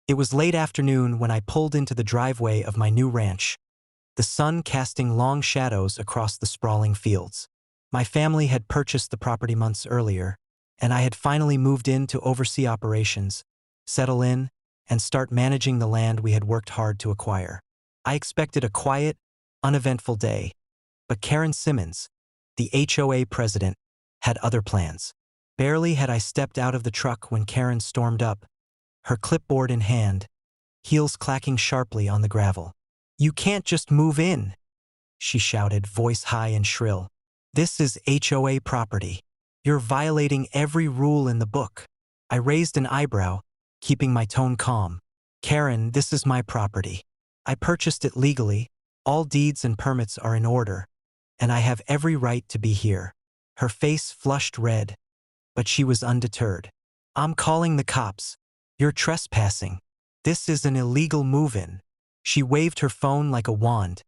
It was late afternoon when I pulled into the driveway of my new ranch, the sun casting long shadows across the sprawling fields. My family had purchased the property months earlier, and I had finally moved in to oversee operations, settle in, and start managing the land we had worked hard to acquire. I expected a quiet, uneventful day, but Karen Simmons, the HOA president, had other plans. Barely had I stepped out of the truck when Karen stormed up, her clipboard in hand, heels clacking sharply on the gravel. "You can't just move in," she shouted, voice high and shrill. "This is HOA property. You're violating every rule in the book." I raised an eyebrow, keeping my tone calm. "Karen, this is my property. I purchased it legally, all deeds and permits are in order, and I have every right to be here." Her face flushed red, but she was undeterred. "I'm calling the cops. You're trespassing. This is an illegal move-in." She waved her phone like a wand,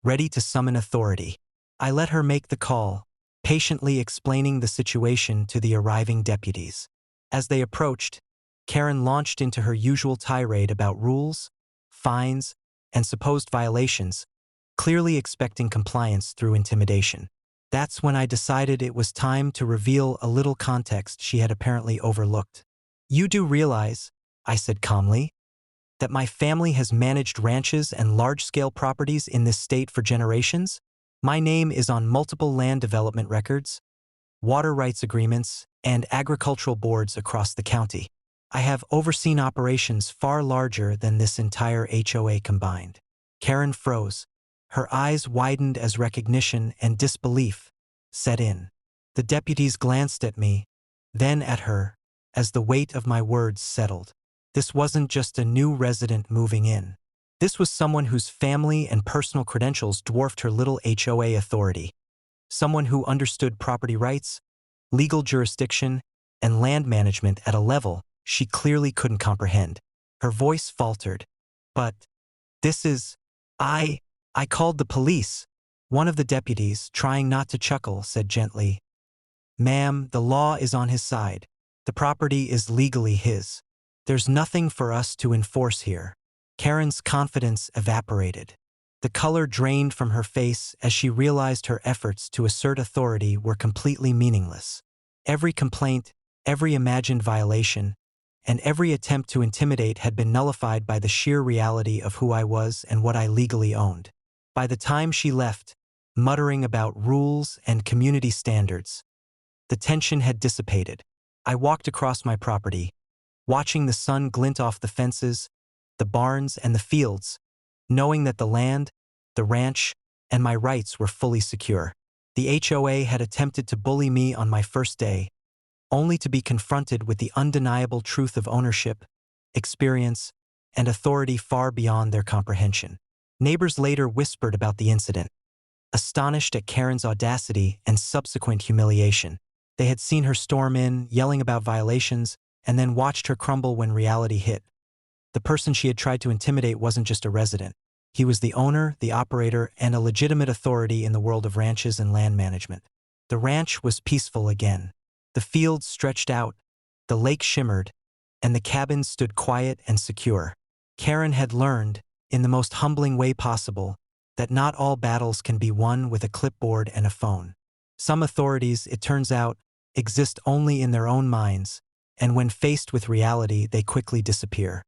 ready to summon authority. I let her make the call, patiently explaining the situation to the arriving deputies. As they approached, Karen launched into her usual tirade about rules, fines, and supposed violations, clearly expecting compliance through intimidation. That's when I decided it was time to reveal a little context she had apparently overlooked. "You do realize," I said calmly, "that my family has managed ranches and large-scale properties in this state for generations? My name is on multiple land development records, water rights agreements, and agricultural boards across the county. I have overseen operations far larger than this entire HOA combined." Karen froze. Her eyes widened as recognition and disbelief set in. The deputies glanced at me, then at her, as the weight of my words settled. This wasn't just a new resident moving in. This was someone whose family and personal credentials dwarfed her little HOA authority. Someone who understood property rights, legal jurisdiction, and land management at a level she clearly couldn't comprehend. Her voice faltered. "But this is... I called the police." One of the deputies, trying not to chuckle, said gently, "Ma'am, the law is on his side. The property is legally his. There's nothing for us to enforce here." Karen's confidence evaporated. The color drained from her face as she realized her efforts to assert authority were completely meaningless. Every complaint, every imagined violation, and every attempt to intimidate had been nullified by the sheer reality of who I was and what I legally owned. By the time she left, muttering about rules and community standards, the tension had dissipated. I walked across my property, watching the sun glint off the fences, the barns, and the fields, knowing that the land, the ranch, and my rights were fully secure. The HOA had attempted to bully me on my first day, only to be confronted with the undeniable truth of ownership, experience, and authority far beyond their comprehension. Neighbors later whispered about the incident, astonished at Karen's audacity and subsequent humiliation. They had seen her storm in, yelling about violations, and then watched her crumble when reality hit. The person she had tried to intimidate wasn't just a resident. He was the owner, the operator, and a legitimate authority in the world of ranches and land management. The ranch was peaceful again. The fields stretched out, the lake shimmered, and the cabins stood quiet and secure. Karen had learned, in the most humbling way possible, that not all battles can be won with a clipboard and a phone. Some authorities, it turns out, exist only in their own minds, and when faced with reality, they quickly disappear.